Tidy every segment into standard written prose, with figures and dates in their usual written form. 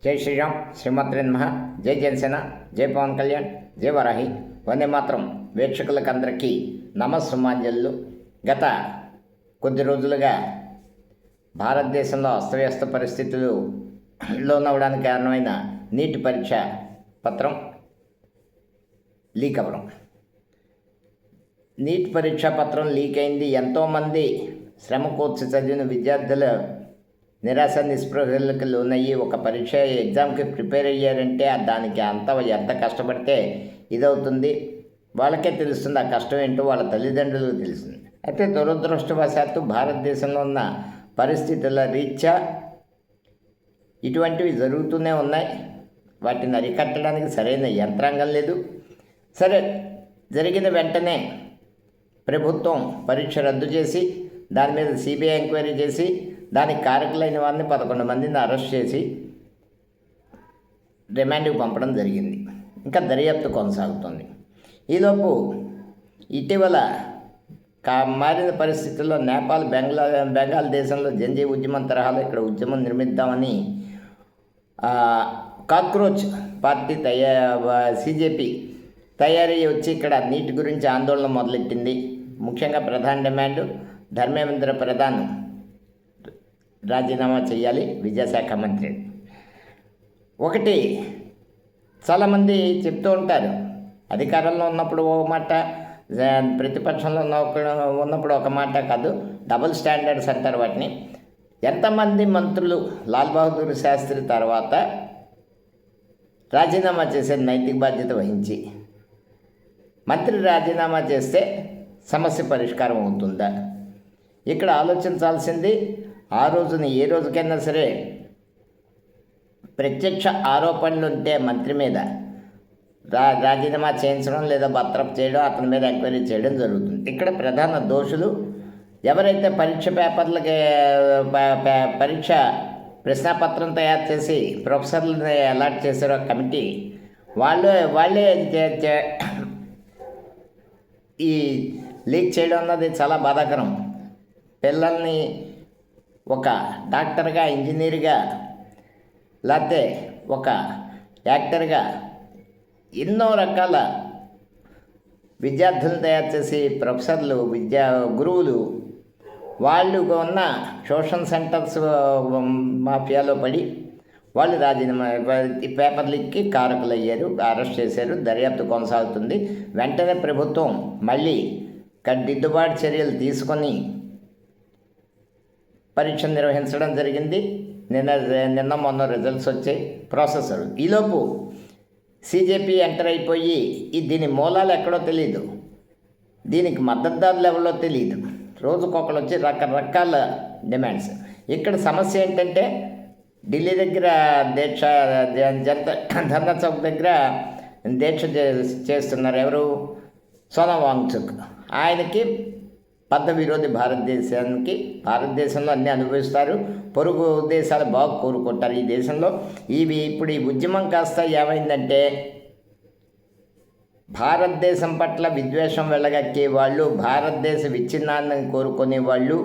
జై శ్రీరామ్, శ్రీమాత్రే నమః. జై జనసేన, జై పవన్ కళ్యాణ్, జై వరాహి, వందే మాత్రం. వీక్షకులకందరికీ నమస్సుమాంజలు. గత కొద్ది రోజులుగా భారతదేశంలో అస్తవ్యస్త పరిస్థితులు లోనవడానికి కారణమైన నీట్ పరీక్ష పత్రం లీక్ అవ్వడం. నీట్ పరీక్షా పత్రం లీక్ అయింది. ఎంతోమంది శ్రమ కూర్చి చదివిన విద్యార్థులు నిరాశ నిస్పృహలకు లోనయ్యి ఒక పరీక్ష ఎగ్జామ్కి ప్రిపేర్ అయ్యారంటే దానికి ఎంత కష్టపడితే ఇదవుతుంది వాళ్ళకే తెలుస్తుంది. ఆ కష్టం ఏంటో వాళ్ళ తల్లిదండ్రులకు తెలుస్తుంది. అయితే దురదృష్టవశాత్తు భారతదేశంలో ఉన్న పరిస్థితుల రీత్యా ఇటువంటివి జరుగుతూనే ఉన్నాయి. వాటిని అరికట్టడానికి సరైన యంత్రాంగం లేదు. సరే, జరిగిన వెంటనే ప్రభుత్వం పరీక్ష రద్దు చేసి దాని మీద సిబిఐ ఎంక్వైరీ చేసి దానికి కారకులైన వారిని 11 మందిని అరెస్ట్ చేసి రిమాండ్కి పంపడం జరిగింది. ఇంకా దర్యాప్తు కొనసాగుతుంది. ఈలోపు ఇటీవల మారిన పరిస్థితుల్లో నేపాల్, బెంగాల్ దేశంలో జంజీ ఉద్యమం తరహాలో ఇక్కడ ఉద్యమం నిర్మిద్దామని కాక్రోచ్ పార్టీ సిజేపీ తయారీ వచ్చి ఇక్కడ నీటి గురించి ఆందోళన మొదలెట్టింది. ముఖ్యంగా ప్రధాన డిమాండ్ ధర్మేంద్ర ప్రధాన్ రాజీనామా చేయాలి, విద్యాశాఖ మంత్రి. ఒకటి చాలామంది చెప్తూ ఉంటారు, అధికారంలో ఉన్నప్పుడు ఒక మాట, ప్రతిపక్షంలో ఉన్నప్పుడు ఒక మాట కాదు, డబుల్ స్టాండర్డ్స్ అంటారు వాటిని. ఎంతమంది మంత్రులు లాల్ బహదూర్ శాస్త్రి తర్వాత రాజీనామా చేసే నైతిక బాధ్యత వహించి మంత్రి రాజీనామా చేస్తే సమస్య పరిష్కారం అవుతుందా? ఇక్కడ ఆలోచించాల్సింది ఆ రోజున ఏ రోజుకైనా సరే ప్రత్యక్ష ఆరోపణలు ఉంటే మంత్రి మీద రాజీనామా చేయించడం లేదా బర్తరఫ్ చేయడం, అతని మీద ఎంక్వైరీ చేయడం జరుగుతుంది. ఇక్కడ ప్రధాన దోషులు ఎవరైతే పరీక్ష ప్రశ్నాపత్రం తయారు చేసి ప్రొఫెసర్లను అలాట్ చేశారో కమిటీ, వాళ్ళే ఈ లీక్ చేయడం అన్నది చాలా బాధాకరం. పిల్లల్ని ఒక డాక్టర్గా, ఇంజనీర్గా, లేకపోతే ఒక యాక్టర్గా ఎన్నో రకాల విద్యార్థులను తయారు చేసి ప్రొఫెసర్లు, గురువులు వాళ్ళు ఉన్న ట్యూషన్ సెంటర్స్ మాఫియాలో పడి వాళ్ళు రాజీనామా పేపర్ లీక్కి కారకులయ్యారు, అరెస్ట్ చేశారు. దర్యాప్తు కొనసాగుతుంది. వెంటనే ప్రభుత్వం మళ్ళీ దిద్దుబాటు చర్యలు పరీక్ష నిర్వహించడం జరిగింది. నిన్న మొన్న రిజల్ట్స్ వచ్చాయి. ప్రాసెసర్ ఈలోపు సిజేపీ ఎంటర్ అయిపోయి దీని మూలాలు ఎక్కడో తెలియదు, దీనికి మద్దతుదారులు ఎవరో తెలియదు. రోజుకొకరు వచ్చి రకరకాల డిమాండ్స్. ఇక్కడ సమస్య ఏంటంటే ఢిల్లీ దగ్గర ధర్నా చౌక్ దగ్గర దీక్ష చేస్తున్నారు ఎవరు? సోనం వాంగ్చుక్. ఆయనకి బద్ధ విరోధి భారతదేశంలో అన్నీ అనుభవిస్తారు, పొరుగు దేశాలు బాగా కోరుకుంటారు. ఈ దేశంలో ఇప్పుడు ఈ ఉద్యమం కాస్త ఏమైందంటే భారతదేశం పట్ల విద్వేషం వెళ్ళగక్కే వాళ్ళు, భారతదేశ విచ్ఛిన్నాన్ని కోరుకునే వాళ్ళు,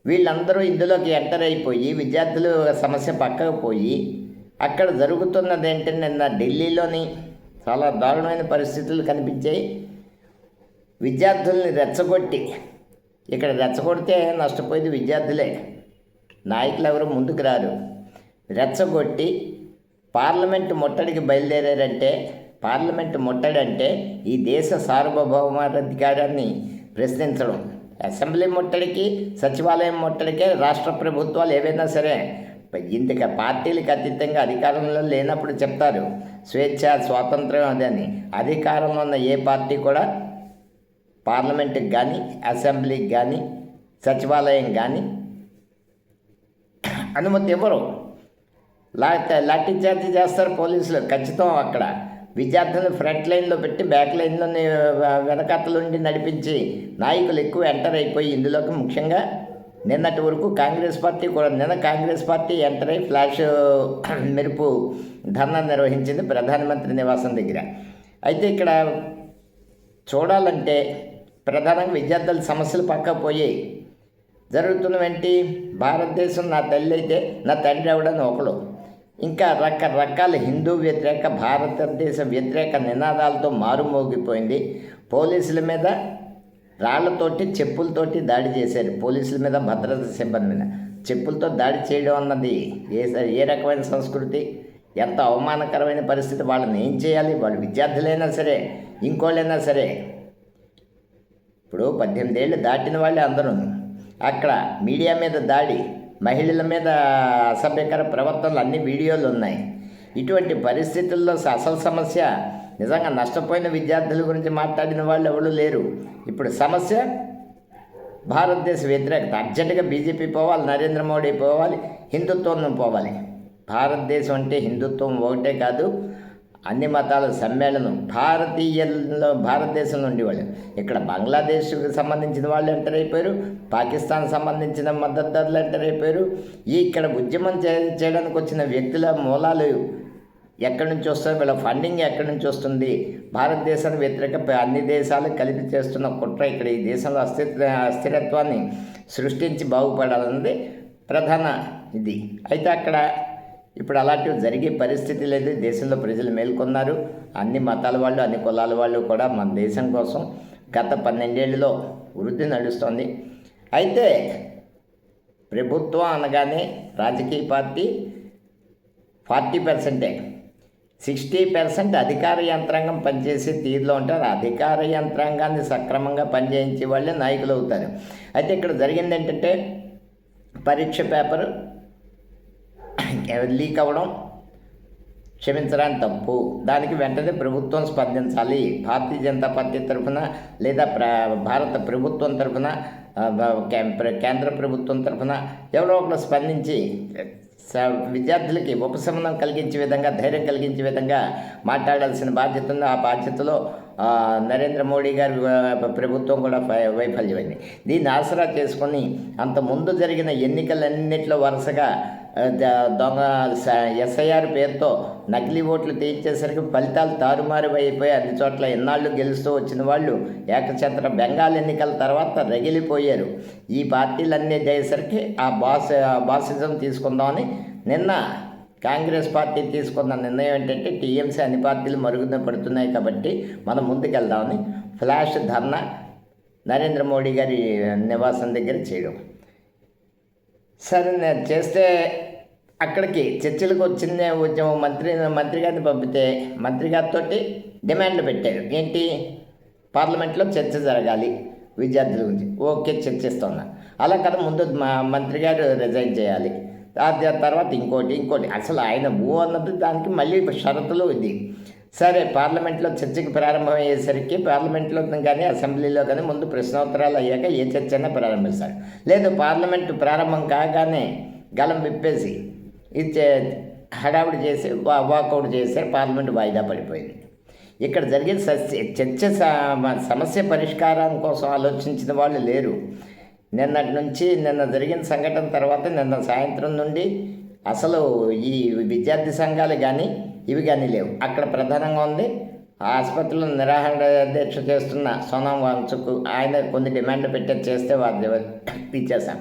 వీళ్ళందరూ ఇందులోకి ఎంటర్ అయిపోయి విద్యార్థులు సమస్య పక్కకు పోయి అక్కడ జరుగుతున్నది ఏంటంటే నిన్న ఢిల్లీలోని చాలా దారుణమైన పరిస్థితులు కనిపించాయి. విద్యార్థుల్ని రెచ్చగొట్టి, ఇక్కడ రెచ్చగొడితే నష్టపోయేది విద్యార్థులే, నాయకులు ఎవరు ముందుకు రారు. రెచ్చగొట్టి పార్లమెంటు ముట్టడికి బయలుదేరారంటే, పార్లమెంటు ముట్టడి అంటే ఈ దేశ సార్వభౌమాధికారాన్ని ప్రశ్నించడం. అసెంబ్లీ ముట్టడికి, సచివాలయం ముట్టడికే రాష్ట్ర ప్రభుత్వాలు ఏవైనా సరే ఇంతక పార్టీలకు అతీతంగా అధికారంలో లేనప్పుడు చెప్తారు స్వేచ్ఛ, స్వాతంత్రం అదని. అధికారంలో ఉన్న ఏ పార్టీ కూడా పార్లమెంటుకి కానీ, అసెంబ్లీకి కానీ, సచివాలయం కానీ అనుమతి ఇవ్వరు. లాఠీ చార్జ్ చేస్తారు పోలీసులు ఖచ్చితం. అక్కడ విద్యార్థులను ఫ్రంట్ లైన్లో పెట్టి బ్యాక్ లైన్లోని వెనకతలుండి నడిపించి నాయకులు ఎక్కువ ఎంటర్ అయిపోయి ఇందులోకి ముఖ్యంగా నిన్నటి వరకు కాంగ్రెస్ పార్టీ ఎంటర్ అయి ఫ్లాష్ మెరుపు ధర్నా నిర్వహించింది ప్రధానమంత్రి నివాసం దగ్గర. అయితే ఇక్కడ చూడాలంటే ప్రధానంగా విద్యార్థుల సమస్యలు పక్కపోయి జరుగుతున్నవేంటి? భారతదేశం నా తల్లి అయితే నా తండ్రి ఎవడని ఒకడు, ఇంకా రకరకాల హిందూ వ్యతిరేక భారతదేశ వ్యతిరేక నినాదాలతో మారుమోగిపోయింది. పోలీసుల మీద రాళ్లతోటి చెప్పులతోటి దాడి చేశారు. పోలీసుల మీద, భద్రతా సిబ్బంది మీద చెప్పులతో దాడి చేయడం అన్నది ఏ రకమైన సంస్కృతి, ఎంత అవమానకరమైన పరిస్థితి. వాళ్ళని ఏం చేయాలి? వాళ్ళు విద్యార్థులైనా సరే, ఇంకోళ్ళైనా సరే. ఇప్పుడు 18 ఏళ్ళు దాటిన వాళ్ళే అందరూ. అక్కడ మీడియా మీద దాడి, మహిళల మీద అసభ్యకర ప్రవర్తనలు, అన్ని వీడియోలు ఉన్నాయి. ఇటువంటి పరిస్థితుల్లో అసలు సమస్య నిజంగా నష్టపోయిన విద్యార్థుల గురించి మాట్లాడిన వాళ్ళు ఎవరు లేరు. ఇప్పుడు సమస్య భారతదేశ వ్యతిరేకత. అర్జెంటుగా బీజేపీ పోవాలి, నరేంద్ర మోడీ పోవాలి, హిందుత్వం పోవాలి. భారతదేశం అంటే హిందుత్వం ఒకటే కాదు, అన్ని మతాల సమ్మేళనం. భారతదేశంలో ఉండేవాళ్ళు ఇక్కడ బంగ్లాదేశ్కి సంబంధించిన వాళ్ళు ఎంటర్ అయిపోయారు, పాకిస్తాన్ సంబంధించిన మద్దతుదారులు ఎంటర్ అయిపోయారు. ఇక్కడ ఉద్యమం చేయడానికి వచ్చిన వ్యక్తుల మూలాలు ఎక్కడి నుంచి వస్తుంది, వీళ్ళ ఫండింగ్ ఎక్కడి నుంచి వస్తుంది, భారతదేశానికి వ్యతిరేక అన్ని దేశాలు కలిపి చేస్తున్న కుట్ర ఇక్కడ ఈ దేశంలో అస్థిరత్వాన్ని సృష్టించి బాగుపడాలన్నది ప్రధాన ఇది. అయితే అక్కడ ఇప్పుడు అలాంటివి జరిగే పరిస్థితి లేదు. దేశంలో ప్రజలు మేల్కొన్నారు. అన్ని మతాల వాళ్ళు, అన్ని కులాల వాళ్ళు కూడా మన దేశం కోసం గత 12 ఏళ్ళలో వృద్ధి నడుస్తుంది. అయితే ప్రభుత్వం అనగానే రాజకీయ పార్టీ 40%, 60% అధికార యంత్రాంగం పనిచేసే తీరులో ఉంటారు. అధికార యంత్రాంగాన్ని సక్రమంగా పనిచేయించే వాళ్ళే నాయకులు అవుతారు. అయితే ఇక్కడ జరిగింది ఏంటంటే, పరీక్ష పేపర్ లీక్ అవ్వడం క్షమించడానికి తప్పు. దానికి వెంటనే ప్రభుత్వం స్పందించాలి. భారతీయ జనతా పార్టీ తరఫున లేదా భారత ప్రభుత్వం తరఫున, కేంద్ర ప్రభుత్వం తరఫున ఎవరో ఒకరు స్పందించి విద్యార్థులకి ఉపశమనం కలిగించే విధంగా, ధైర్యం కలిగించే విధంగా మాట్లాడాల్సిన బాధ్యత ఉంది. ఆ బాధ్యతలో నరేంద్ర మోడీ గారి ప్రభుత్వం కూడా వైఫల్యమైంది. దీన్ని ఆసరా చేసుకొని అంతకుముందు జరిగిన ఎన్నికలన్నింటిలో వరుసగా దొంగ ఎస్ఐఆర్ పేరుతో నకిలీ ఓట్లు తీయించేసరికి ఫలితాలు తారుమారు అయిపోయి అన్ని చోట్ల ఎన్నాళ్ళు గెలుస్తూ వచ్చిన వాళ్ళు ఏకఛత్ర బెంగాల్ ఎన్నికల తర్వాత రగిలిపోయారు. ఈ పార్టీలన్నీ అయ్యేసరికి ఆ బాసిజం తీసుకుందామని నిన్న కాంగ్రెస్ పార్టీ తీసుకున్న నిర్ణయం ఏంటంటే, టీఎంసీ అన్ని పార్టీలు మరుగున పడుతున్నాయి కాబట్టి మనం ముందుకెళ్దామని ఫ్లాష్ ధర్నా నరేంద్ర మోడీ గారి నివాసం దగ్గర చేయడం. సరే చేస్తే అక్కడికి చర్చలకు వచ్చిందే ఉద్యమం. మంత్రి గారిని పంపితే మంత్రి గారితో డిమాండ్లు పెట్టారు. ఏంటి? పార్లమెంట్లో చర్చ జరగాలి విద్యార్థుల గురించి. ఓకే, చర్చిస్తున్నా. అలా కదా ముందు మంత్రి గారు రిజైన్ చేయాలి, ఆ తర్వాత ఇంకోటి. అసలు ఆయన అన్నది దానికి మళ్ళీ షరతులు ఇది. సరే, పార్లమెంట్లో చర్చకి ప్రారంభమయ్యేసరికి పార్లమెంట్లో కానీ అసెంబ్లీలో కానీ ముందు ప్రశ్నోత్తరాలు అయ్యాక ఏ చర్చ అయినా ప్రారంభిస్తారు. లేదు, పార్లమెంటు ప్రారంభం కాగానే గలం విప్పేసి ఇచ్చే హడావుడి చేసి వాకౌట్ చేశారు. పార్లమెంటు వాయిదా పడిపోయింది. ఇక్కడ జరిగే చర్చ సమస్య పరిష్కారం కోసం ఆలోచించిన వాళ్ళు లేరు. నిన్న జరిగిన సంఘటన తర్వాత నిన్న సాయంత్రం నుండి అసలు ఈ విద్యార్థి సంఘాలు కానీ ఇవి కానీ లేవు. అక్కడ ప్రధానంగా ఉంది ఆసుపత్రిలో నిరాహార దీక్ష చేస్తున్న సోనాం వాంగ్చుక్. ఆయన కొన్ని డిమాండ్లు చేస్తే వాళ్ళు ఇచ్చేసాం.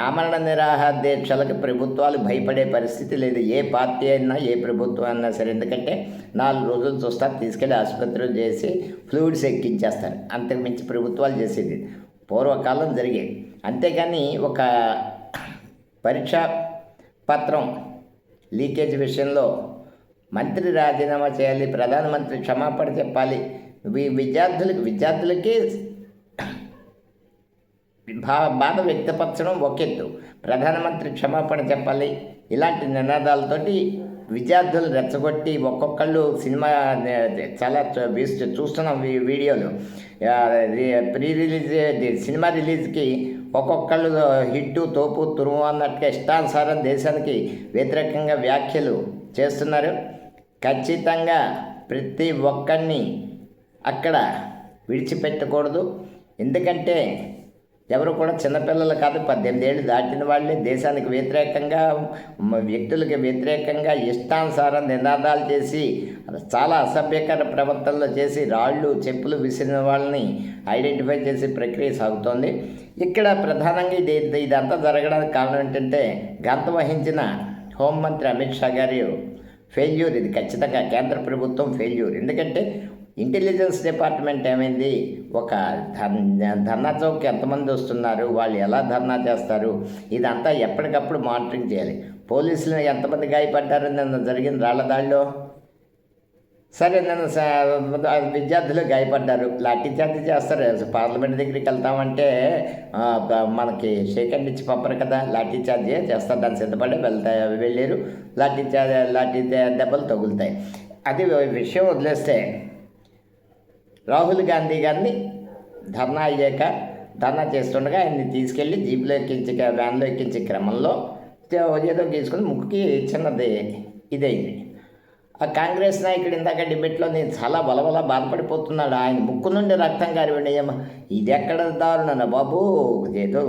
ఆమరణ నిరాహార దీక్షలకు ప్రభుత్వాలు భయపడే పరిస్థితి లేదు. ఏ పార్టీ అయినా, ఏ ప్రభుత్వం అయినా సరే. ఎందుకంటే 4 రోజులు చూస్తారు, తీసుకెళ్ళి ఆసుపత్రిలో చేసి ఫ్లూయిడ్స్ ఎక్కించేస్తారు. అంతకుమించి ప్రభుత్వాలు చేసేది పూర్వకాలం జరిగేది. అంతేగాని ఒక పరీక్షా పత్రం లీకేజ్ విషయంలో మంత్రి రాజీనామా చేయాలి, ప్రధానమంత్రి క్షమాపణ చెప్పాలి, విద్యార్థులకి బాధ వ్యక్తపరచడం ఒక ఎత్తు, ప్రధానమంత్రి క్షమాపణ చెప్పాలి. ఇలాంటి నినాదాలతోటి విద్యార్థులు రెచ్చగొట్టి ఒక్కొక్కళ్ళు సినిమా చాలా చూస్తున్నాం వీడియోలు. సినిమా రిలీజ్కి ఒక్కొక్కళ్ళు హిట్టు, తోపు, తురుము అన్నట్టుగా ఇష్టానుసారం దేశానికి వ్యతిరేకంగా వ్యాఖ్యలు చేస్తున్నారు. ఖచ్చితంగా ప్రతి ఒక్కరిని అక్కడ విడిచిపెట్టకూడదు. ఎందుకంటే ఎవరు కూడా చిన్నపిల్లలు కాదు, 18 ఏళ్ళు దాటిన వాళ్ళే దేశానికి వ్యతిరేకంగా, వ్యక్తులకు వ్యతిరేకంగా ఇష్టానుసారం నినాదాలు చేసి చాలా అసభ్యకర ప్రవర్తనలు చేసి రాళ్ళు చెప్పులు విసిరిన వాళ్ళని ఐడెంటిఫై చేసే ప్రక్రియ సాగుతోంది. ఇక్కడ ప్రధానంగా ఇదంతా జరగడానికి కారణం ఏంటంటే, గంత వహించిన హోంమంత్రి అమిత్ షా గారి ఫెయిల్యూర్ ఇది, ఖచ్చితంగా కేంద్ర ప్రభుత్వం ఫెయిల్యూర్. ఎందుకంటే ఇంటెలిజెన్స్ డిపార్ట్మెంట్ ఏమైంది, ఒక ధర్నా చౌక్ ఎంతమంది వస్తున్నారు, వాళ్ళు ఎలా ధర్నా చేస్తారు, ఇదంతా ఎప్పటికప్పుడు మానిటరింగ్ చేయాలి. పోలీసులు ఎంతమంది గాయపడ్డారు నిన్న జరిగిన రాళ్ల దాడిలో? సరే, నన్ను విద్యార్థులు గాయపడ్డారు, లాఠీచార్జీ చేస్తారు. పార్లమెంట్ దగ్గరికి వెళ్తామంటే మనకి షేక్ హ్యాండ్ ఇచ్చి పంపరు కదా, లాఠీచార్జీ చేస్తారు. దాన్ని సిద్ధపడి వెళ్ళారు, లాఠీ దెబ్బలు తగులుతాయి. అది విషయం వదిలేస్తే, రాహుల్ గాంధీ గారిని ధర్నా చేస్తుండగా ఆయన్ని తీసుకెళ్ళి జీపులో ఎక్కించి వ్యాన్లో ఎక్కించే క్రమంలో ఏదో గీసుకుని ముక్కుకి చిన్నది ఇదైంది. ఆ కాంగ్రెస్ నాయకుడు ఇందాక డిబేట్లో నేను చాలా బలబల బాధపడిపోతున్నాడు, ఆయన ముక్కు నుండి రక్తం కారిపోయినాయేమో. ఇది ఎక్కడ దారుణనా బాబు, ఏదో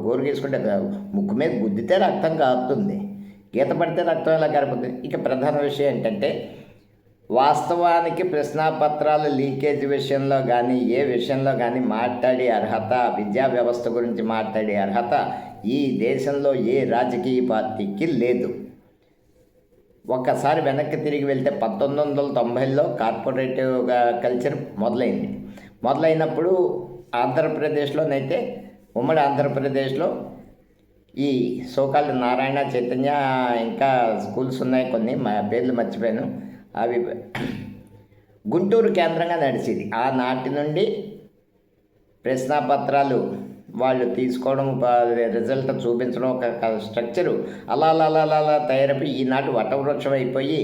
గోరు గీసుకుంటే ముక్కు మీద గుద్దితే రక్తం కారుతుంది, గీత పడితే రక్తం ఎలా కారిపోతుంది. ఇక ప్రధాన విషయం ఏంటంటే, వాస్తవానికి ప్రశ్నాపత్రాల లీకేజ్ విషయంలో కానీ ఏ విషయంలో కానీ మాట్లాడే అర్హత, విద్యా వ్యవస్థ గురించి మాట్లాడే అర్హత ఈ దేశంలో ఏ రాజకీయ పార్టీకి లేదు. ఒక్కసారి వెనక్కి తిరిగి వెళ్తే 1990లో కార్పొరేటివ్ కల్చర్ మొదలైనప్పుడు ఆంధ్రప్రదేశ్లోనైతే, ఉమ్మడి ఆంధ్రప్రదేశ్లో ఈ సోకాళ్ళు నారాయణ, చైతన్య, ఇంకా స్కూల్స్ ఉన్నాయి కొన్ని, మా పేర్లు మర్చిపోయాను, అవి గుంటూరు కేంద్రంగా నడిచేది. ఆనాటి నుండి ప్రశ్నాపత్రాలు వాళ్ళు తీసుకోవడం, రిజల్ట్ చూపించడం, ఒక స్ట్రక్చరు అలా అలా అలా అలా తయారైపోయి ఈనాటి వటవృక్షం అయిపోయి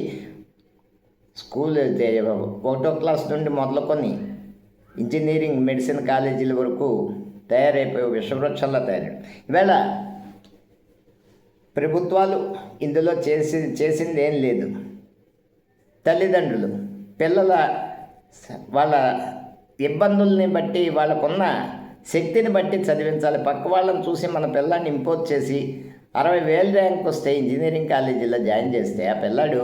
స్కూల్ 1వ క్లాస్ నుండి మొదలుకొని ఇంజనీరింగ్, మెడిసిన్ కాలేజీల వరకు తయారైపోయి విశ్వవృక్షంలో తయారై, ఈవేళ ప్రభుత్వాలు ఇందులో చేసింది ఏం లేదు. తల్లిదండ్రులు వాళ్ళ ఇబ్బందుల్ని బట్టి, వాళ్ళకున్న శక్తిని బట్టి చదివించాలి. పక్క వాళ్ళని చూసి మన పిల్లాన్ని ఇంపోజ్ చేసి 60,000 ర్యాంక్ వస్తే ఇంజనీరింగ్ కాలేజీలో జాయిన్ చేస్తే ఆ పిల్లాడు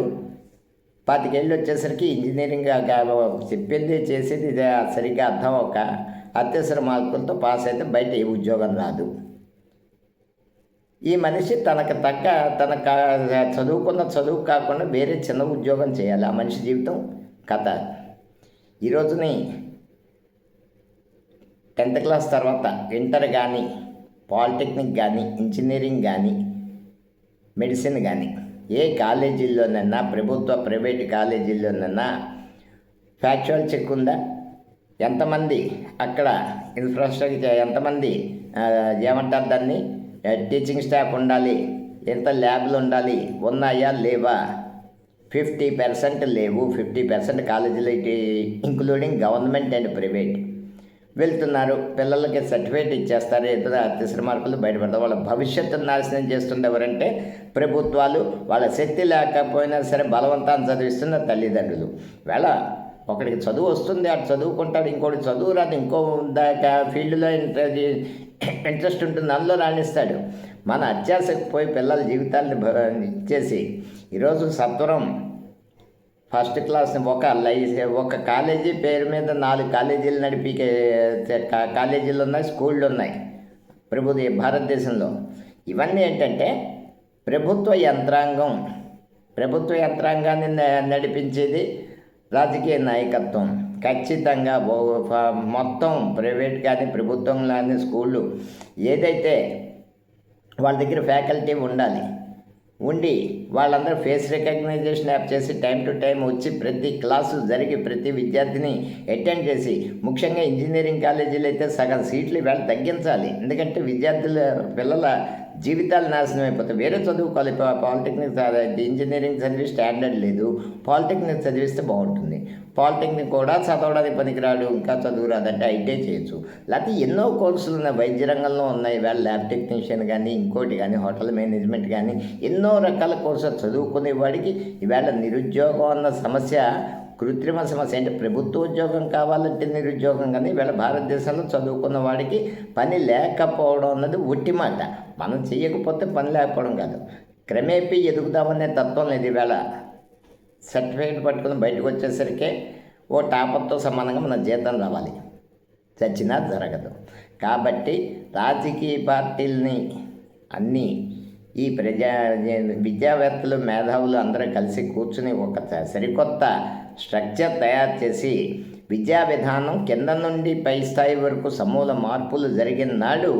25 ఏళ్ళు వచ్చేసరికి ఇంజనీరింగ్ చెప్పింది చేసేది సరిగ్గా అర్థం ఒక అత్యవసర మార్కులతో పాస్ అయితే బయట ఏ ఉద్యోగం రాదు. ఈ మనిషి తనకు తగ్గ చదువుకున్న చదువు కాకుండా వేరే చిన్న ఉద్యోగం చేయాలి. ఆ మనిషి జీవితం కథ. ఈరోజుని 10th క్లాస్ తర్వాత ఇంటర్ కానీ, పాలిటెక్నిక్ కానీ, ఇంజనీరింగ్ కానీ, మెడిసిన్ కానీ ఏ కాలేజీల్లోనైనా, ప్రభుత్వ ప్రైవేట్ కాలేజీల్లోనైనా ఫ్యాక్చువల్ చెక్ ఉందా? ఎంతమంది అక్కడ ఇన్ఫ్రాస్ట్రక్చర్, ఎంతమంది ఏమంటారు దాన్ని, టీచింగ్ స్టాఫ్ ఉండాలి, ఎంత ల్యాబ్లు ఉండాలి, ఉన్నాయా లేవా? 50% లేవు. 50% కాలేజీలు, ఇంక్లూడింగ్ గవర్నమెంట్ అండ్ ప్రైవేట్ వెళ్తున్నారు. పిల్లలకి సర్టిఫికేట్ ఇచ్చేస్తారు, ఏదో అత్యవసర మార్కులు బయటపడతారు. వాళ్ళ భవిష్యత్తును నాశనం చేస్తుంది ఎవరంటే ప్రభుత్వాలు. వాళ్ళ శక్తి లేకపోయినా సరే బలవంతాన్ని చదివిస్తున్న తల్లిదండ్రులు. వేళ ఒకడికి చదువు వస్తుంది, అటు చదువుకుంటాడు, ఇంకోటి చదువు రాదు, ఇంకో ఫీల్డ్లో ఇంట్రెస్ట్ ఉంటుంది, అందులో రాణిస్తాడు. మన అత్యాశకు పోయి పిల్లల జీవితాన్ని ఇచ్చేసి ఈరోజు సత్వరం ఫస్ట్ క్లాస్ని ఒక కాలేజీ పేరు మీద 4 కాలేజీలు నడిపి కాలేజీలు ఉన్నాయి, స్కూళ్ళు ఉన్నాయి భారతదేశంలో. ఇవన్నీ ఏంటంటే ప్రభుత్వ యంత్రాంగాన్ని నడిపించేది రాజకీయ నాయకత్వం. ఖచ్చితంగా మొత్తం ప్రైవేట్ కానీ ప్రభుత్వం కానీ స్కూళ్ళు ఏదైతే వాళ్ళ దగ్గర ఫ్యాకల్టీ ఉండి వాళ్ళందరూ ఫేస్ రికగ్నైజేషన్ యాప్ చేసి టైం టు టైం వచ్చి ప్రతి క్లాసు జరిగి ప్రతి విద్యార్థిని అటెండ్ చేసి, ముఖ్యంగా ఇంజనీరింగ్ కాలేజీలు అయితే సగం సీట్లు ఇవాళ తగ్గించాలి. ఎందుకంటే పిల్లల జీవితాలు నాశనం అయిపోతాయి. వేరే చదువుకోవాలి. పాలిటెక్నిక్, ఇంజనీరింగ్ చదివి స్టాండర్డ్ లేదు, పాలిటెక్నిక్ చదివిస్తే బాగుంటుంది. పాలిటెక్నిక్ కూడా చదవడానికి పనికిరాడు, ఇంకా చదువు రాదంటే ఐటీఐ చేయొచ్చు. లేకపోతే ఎన్నో కోర్సులు ఉన్నాయి, వైద్య రంగంలో ఉన్నాయి. ఇవాళ ల్యాబ్ టెక్నీషియన్ కానీ, ఇంకోటి కానీ, హోటల్ మేనేజ్మెంట్ కానీ, ఎన్నో రకాల కోర్సులు చదువుకునే వాడికి ఇవాళ నిరుద్యోగం అన్న సమస్య కృత్రిమ సమస్య. అంటే ప్రభుత్వ ఉద్యోగం కావాలంటే నిరుద్యోగం, కానీ ఇవాళ భారతదేశంలో చదువుకున్న వాడికి పని లేకపోవడం అన్నది ఒట్టి మాట. మనం చేయకపోతే పని లేకపోవడం కాదు, క్రమేపీ ఎదుగుదామనే తత్వం లేదు. ఈవేళ సర్టిఫికేట్ పట్టుకుని బయటకు వచ్చేసరికి ఓ టాపర్తో సమానంగా మన జీతం రావాలి, చచ్చినా జరగదు. కాబట్టి రాజకీయ పార్టీలని అన్నీ ఈ విద్యావేత్తలు మేధావులు అందరూ కలిసి కూర్చుని ఒక సరికొత్త స్ట్రక్చర్ తయారు చేసి విద్యా విధానం కింద నుండి పై స్థాయి వరకు సమూల మార్పులు జరిగిన నాడు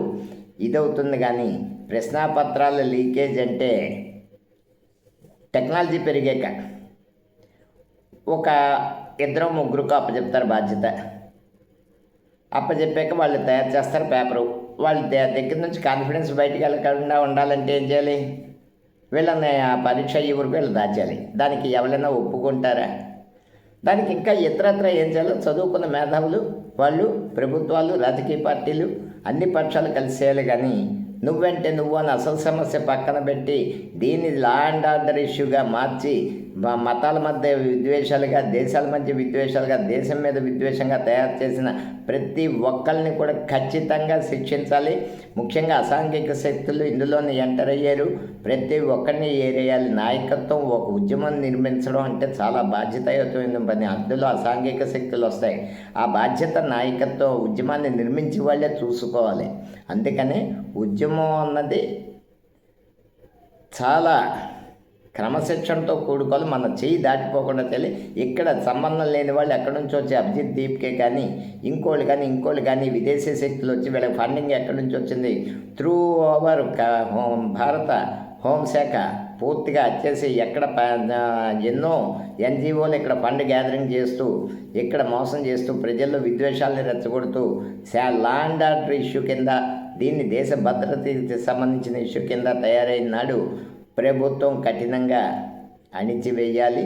ఇదవుతుంది. కానీ ప్రశ్నాపత్రాల లీకేజ్ అంటే టెక్నాలజీ పెరిగాక ఒక ఇద్దరు ముగ్గురుకు అప్పచెప్తారు బాధ్యత. అప్పచెప్పాక వాళ్ళు తయారు చేస్తారు పేపరు. వాళ్ళ దగ్గర నుంచి కాన్ఫిడెన్స్ బయటికి వెళ్ళకుండా ఉండాలంటే ఏం చేయాలి? వీళ్ళని ఆ పరీక్ష ఈ వరకు వీళ్ళు దాచాలి. దానికి ఎవరైనా ఒప్పుకుంటారా? దానికి ఇంకా ఇతరత్ర ఏం చేయాలో చదువుకున్న మేధావులు, వాళ్ళు, ప్రభుత్వాలు, రాజకీయ పార్టీలు అన్ని పక్షాలు కలిసి చేయాలి. కానీ నువ్వంటే నువ్వు అని అసలు సమస్య పక్కన పెట్టి దీన్ని లా అండ్ ఆర్డర్ ఇష్యూగా మార్చి మతాల మధ్య విద్వేషాలుగా, దేశాల మధ్య విద్వేషాలుగా, దేశం మీద విద్వేషంగా తయారు చేసిన ప్రతి ఒక్కరిని కూడా ఖచ్చితంగా శిక్షించాలి. ముఖ్యంగా అసాంఘిక శక్తులు ఇందులోనే ఎంటర్ అయ్యారు. ప్రతి ఒక్కరిని ఏరేయాలి. నాయకత్వం ఒక ఉద్యమం నిర్మించడం అంటే చాలా బాధ్యతాయుతమైన పని. అందులో అసాంఘిక శక్తులు వస్తాయి. ఆ బాధ్యత నాయకత్వం ఉద్యమాన్ని నిర్మించే వాళ్ళే చూసుకోవాలి. అందుకని ఉద్యమం అన్నది చాలా క్రమశిక్షణతో కూడుకోవాలి. మన చేయి దాటిపోకుండా తెలియ ఇక్కడ సంబంధం లేని వాళ్ళు ఎక్కడి నుంచి వచ్చి అభిజిత్ దీప్కే కానీ ఇంకోళ్ళు కానీ విదేశీ శక్తులు వచ్చి వీళ్ళకి ఫండింగ్ ఎక్కడి నుంచి వచ్చింది? త్రూ అవర్ భారత హోంశాఖ పూర్తిగా వచ్చేసి ఎక్కడ ఎన్నో ఎన్జిఓలు ఇక్కడ ఫండ్ గ్యాదరింగ్ చేస్తూ ఇక్కడ మోసం చేస్తూ ప్రజల్లో విద్వేషాలని రెచ్చగొడుతూ లా అండ్ ఆర్డర్ ఇష్యూ కింద దీన్ని దేశ భద్రతకి సంబంధించిన ఇష్యూ కింద తయారైన నాడు ప్రభుత్వం కఠినంగా అణిచివేయాలి.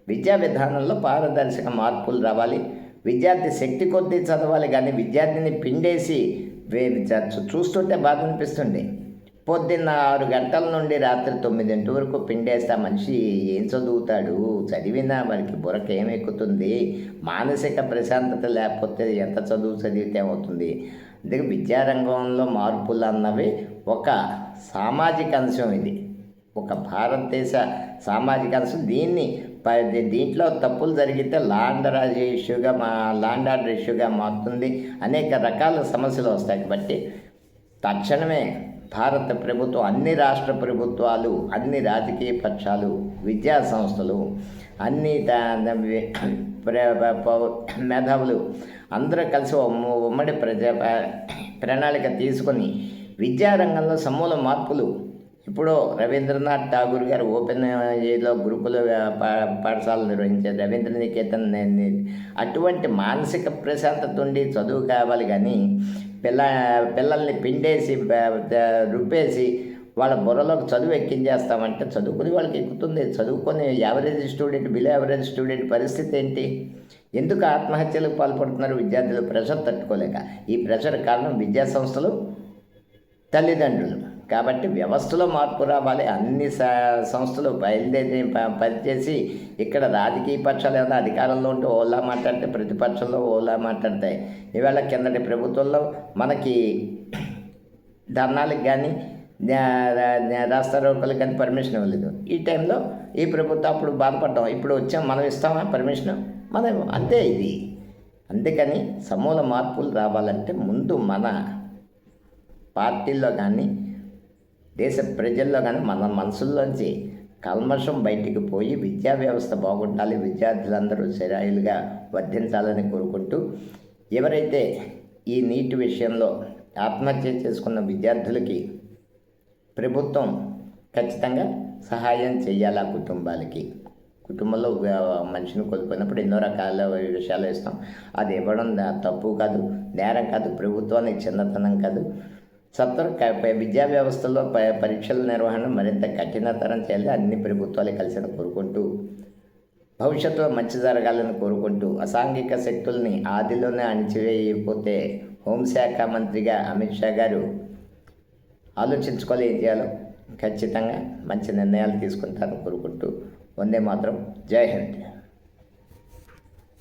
విద్యా విధానంలో పారదర్శక మార్పులు రావాలి. విద్యార్థి శక్తి కొద్దీ చదవాలి. కానీ విద్యార్థిని పిండేసి చూస్తుంటే బాధ అనిపిస్తుంది. పొద్దున్న 6 గంటల నుండి రాత్రి 9 వరకు పిండేస్తే మనిషి ఏం చదువుతాడు? చదివినా మనకి బుర్రకి ఏమెక్కుతుంది? మానసిక ప్రశాంతత లేకపోతే ఎంత చదువు చదివితే అవుతుంది? అందుకే విద్యారంగంలో మార్పులు అన్నవి ఒక సామాజిక అంశం. ఇది ఒక భారతదేశ సామాజిక అంశం. దీంట్లో తప్పులు జరిగితే లా అండ్ ఆర్డర్ ఇష్యూగా మారుతుంది. అనేక రకాల సమస్యలు వస్తాయి. కాబట్టి తక్షణమే భారత ప్రభుత్వం, అన్ని రాష్ట్ర ప్రభుత్వాలు, అన్ని రాజకీయ పక్షాలు, విద్యా సంస్థలు, అన్ని మేధావులు అందరూ కలిసి ఉమ్మడి ప్రణాళిక తీసుకొని విద్యారంగంలో సమూల మార్పులు. ఇప్పుడు రవీంద్రనాథ్ ఠాగూర్ గారు ఓపెన్ ఏలో గురుకుల పాఠశాలలు నిర్వహించారు. రవీంద్ర నికేతన్ అటువంటి మానసిక ప్రశాంతత ఉండి చదువు కావాలి. కానీ పిల్లల్ని పిండేసి రుబ్బేసి వాళ్ళ బుర్రలోకి చదువు ఎక్కించేస్తామంటే చదువుకుని వాళ్ళకి ఎక్కుతుంది. చదువుకొని average student, below average student పరిస్థితి ఏంటి? ఎందుకు ఆత్మహత్యలకు పాల్పడుతున్నారు? విద్యార్థులు ప్రెషర్ తట్టుకోలేక. ఈ ప్రెషర్ కారణం విద్యా సంస్థలు, తల్లిదండ్రులు. కాబట్టి వ్యవస్థలో మార్పు రావాలి. అన్ని సంస్థలు బయలుదేరి పనిచేసి ఇక్కడ రాజకీయ పక్షాలు ఏదైనా అధికారంలో ఉంటే ఓలా మాట్లాడితే ప్రతిపక్షంలో ఓలా మాట్లాడతాయి. ఇవాళ కిందటి ప్రభుత్వంలో మనకి ధర్నాలకు కానీ రాస్తారోకలకు కానీ పర్మిషన్ ఇవ్వలేదు. ఈ టైంలో ఈ ప్రభుత్వం అప్పుడు బాధపడ్డాం. ఇప్పుడు వచ్చాం, మనం ఇస్తామా పర్మిషన్? మనం అంతే. ఇది అందుకని సమూల మార్పులు రావాలంటే ముందు మన పార్టీల్లో కానీ దేశ ప్రజల్లో కానీ మన మనసుల్లోంచి కల్మషం బయటికి పోయి విద్యా వ్యవస్థ బాగుండాలి. విద్యార్థులందరూ సరాయిలుగా వర్ధించాలని కోరుకుంటూ, ఎవరైతే ఈ నీటి విషయంలో ఆత్మహత్య చేసుకున్న విద్యార్థులకి ప్రభుత్వం ఖచ్చితంగా సహాయం చేయాలి. ఆ కుటుంబంలో మనిషిని కోల్పోయినప్పుడు ఎన్నో రకాల విషయాలు ఇస్తాం. అది ఇవ్వడం తప్పు కాదు, నేరం కాదు, ప్రభుత్వానికి చిన్నతనం కాదు. విద్యా వ్యవస్థలో పరీక్షల నిర్వహణ మరింత కఠినతరం చేయాలి. అన్ని ప్రభుత్వాలు కలిసి కోరుకుంటూ, భవిష్యత్తులో మంచి జరగాలని కోరుకుంటూ, అసాంఘిక శక్తుల్ని ఆదిలోనే అణిచివేయకపోతే హోంశాఖ మంత్రిగా అమిత్ షా గారు ఆలోచించుకోవాలి ఏం చేయాలో. ఖచ్చితంగా మంచి నిర్ణయాలు తీసుకుంటారని కోరుకుంటూ, వందే మాతరం, జై హింద్.